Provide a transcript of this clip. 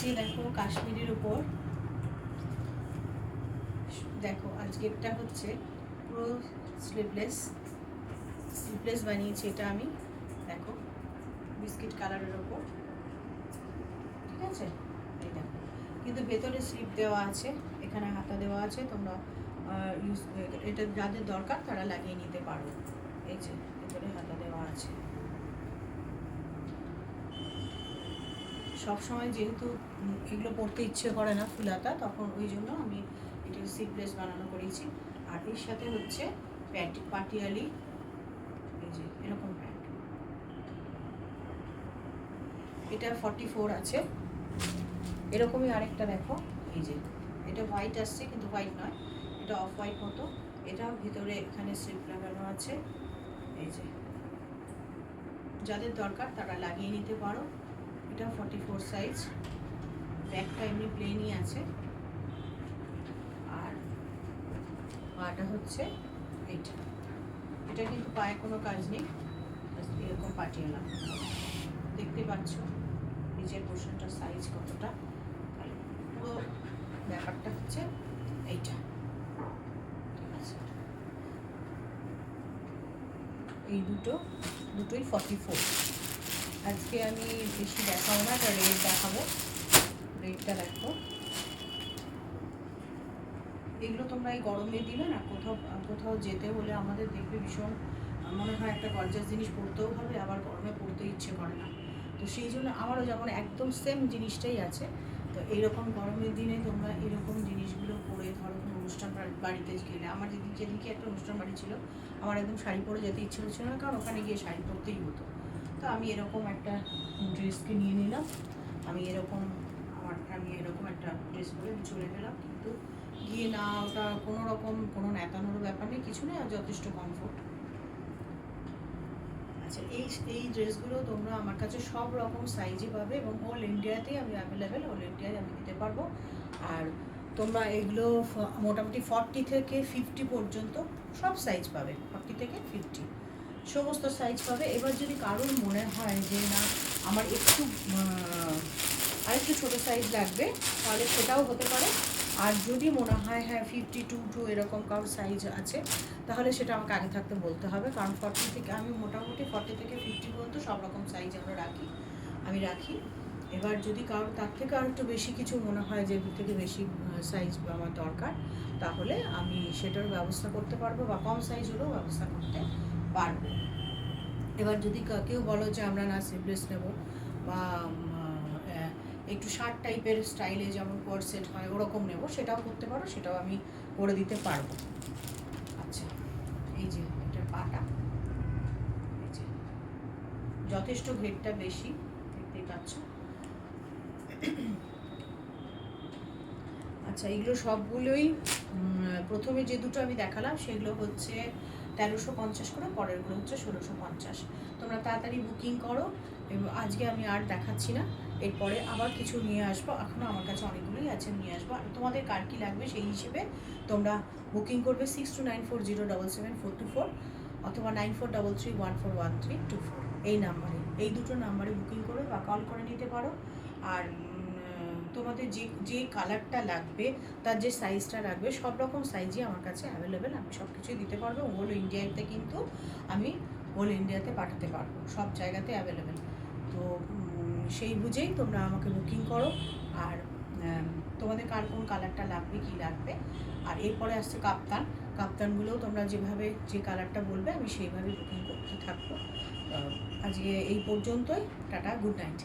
এসছি দেখো কাশ্মীরের উপর। দেখো আজকেরটা হচ্ছে পুরো স্লিভলেস বানিয়েছি এটা আমি। দেখো বিস্কিট কালারের ওপর, ঠিক আছে? এই দেখো, কিন্তু ভেতরে স্লিপ দেওয়া আছে, এখানে হাতা দেওয়া আছে। তোমরা এটা যাদের দরকার তারা লাগিয়ে নিতে পারো। এই যে ভেতরে হাতা দেওয়া আছে। সব সময় যেহেতু এগুলো পরতে ইচ্ছে করে না ফুল হাতা, তখন ওই জন্য আমি এটা স্লিভলেস বানানো করেছি। আর এর সাথে হচ্ছে প্যান্ট, পাটিয়ালি, এই যে এরকম প্যান্ট। এটা 44 আছে। এরকমই আরেকটা দেখো, এই যে এটা হোয়াইট আসছে কিন্তু হোয়াইট নয়, এটা অফ হোয়াইট মতো। এটাও ভিতরে এখানে স্লিপ লাগানো আছে। এই যে যাদের দরকার তারা লাগিয়ে নিতে পারো। এটা 44 সাইজ। ব্যাগটা এমনি প্লেনই আছে। আর পাটা হচ্ছে এইটা। এটা কিন্তু পায়ে কোনো কাজ নেই, এরকম পাটিয়ালা। দেখতে পাচ্ছ নিচের পোর্শনটার সাইজ কতটা। পুরো ব্যাপারটা হচ্ছে এইটা, ঠিক আছে? এই দুটোই 44। আজকে আমি বেশি দেখাবো না, একটা রেড দেখাবো। রেডটা দেখো। এগুলো তোমরা এই গরমের দিনে না কোথাও যেতে হলে আমাদের দেখবে ভীষণ মনে হয় একটা গর্জাস জিনিস পরতেও হবে, আবার গরমে পরতে ইচ্ছে করে না। তো সেই জন্য আমারও যেমন একদম সেম জিনিসটাই আছে। তো এইরকম গরমের দিনে তোমরা এরকম জিনিসগুলো পরে ধরো কোনো অনুষ্ঠান বাড়িতে গেলে, আমার যেদিনকে একটা অনুষ্ঠান বাড়ি ছিল, আমার একদম শাড়ি পরে যেতে ইচ্ছে হচ্ছিল না, কারণ ওখানে গিয়ে শাড়ি পরতেই হতো। তো আমি এরকম একটা ড্রেসকে নিয়ে নিলাম। আমি এরকম একটা ড্রেস পরে আমি চলে গেলাম, কিন্তু গিয়ে না ওটা কোনো রকম কোনো নেতানোর ব্যাপার নেই, কিছু নেই, আর যথেষ্ট কমফোর্ট। আচ্ছা, এই ড্রেসগুলো তোমরা আমার কাছে সব রকম সাইজে পাবে, এবং অল ইন্ডিয়াতেই আমি অ্যাভেলেবেল, অল ইন্ডিয়ায় আমি দিতে পারবো। আর তোমরা এগুলো মোটামুটি 40 থেকে 50 পর্যন্ত সব সাইজ পাবে। 40 থেকে 50 সমস্ত সাইজ পাবে। এবার যদি কারোর মনে হয় যে না আমার আরেকটু ছোটো সাইজ লাগবে, তাহলে সেটাও হতে পারে। আর যদি মনে হয় হ্যাঁ 52 এরকম কারোর সাইজ আছে, তাহলে সেটা আমাকে আগে থাকতে বলতে হবে, কারণ 40 থেকে আমি মোটামুটি 40 থেকে 50 পর্যন্ত সব রকম সাইজ আমি রাখি। এবার যদি কারোর তার থেকে আর একটু বেশি কিছু মনে হয় যে এর থেকে বেশি সাইজ আমার দরকার, তাহলে আমি সেটার ব্যবস্থা করতে পারবো, বা কম সাইজ হলেও ব্যবস্থা করতে পারবো। এবার যদি কেউ বলো যে আমরা না স্লিভলেস নেবো, বা একটু শার্ট টাইপের স্টাইলে যেমন কোট সেট হয় ওরকম নেবো, সেটাও করতে পারো, সেটাও আমি করে দিতে পারবো। আচ্ছা, এই যে এটার পাটা, এই যে যথেষ্ট ঘেরটা বেশি, দেখতেই পাচ্ছ। আচ্ছা, এগুলো সবগুলোই প্রথমে যে দুটো আমি দেখালাম সেগুলো হচ্ছে 1350 করে, পরেরগুলো হচ্ছে 1650। তোমরা তাড়াতাড়ি বুকিং করো। এবং আজকে আমি আর দেখাচ্ছি না, এরপরে আবার কিছু নিয়ে আসবো। এখনও আমার কাছে অনেকগুলোই আছে, নিয়ে আসবো। আর তোমাদের কার কী লাগবে সেই হিসেবে তোমরা বুকিং করবে 6294077424, অথবা 9433141324 এই নাম্বারে, এই দুটো নাম্বারে বুকিং করে বা কল করে নিতে পারো। আর তোমাদের যে কালারটা লাগবে, তার যে সাইজটা লাগবে, সব রকম সাইজই আমার কাছে অ্যাভেলেবেল। আমি সব কিছুই দিতে পারবো। হোল ইন্ডিয়াতে কিন্তু আমি পাঠাতে পারবো, সব জায়গাতে অ্যাভেলেবেল। তো সেই বুঝেই তোমরা আমাকে বুকিং করো। আর তোমাদের কার কোন কালারটা লাগবে, কি লাগবে। আর এরপরে আসছে কাপ্তানগুলোও তোমরা যে কালারটা বলবে আমি সেইভাবে বুকিং করতে থাকবো। আজকে এই পর্যন্তই। Tata, good night.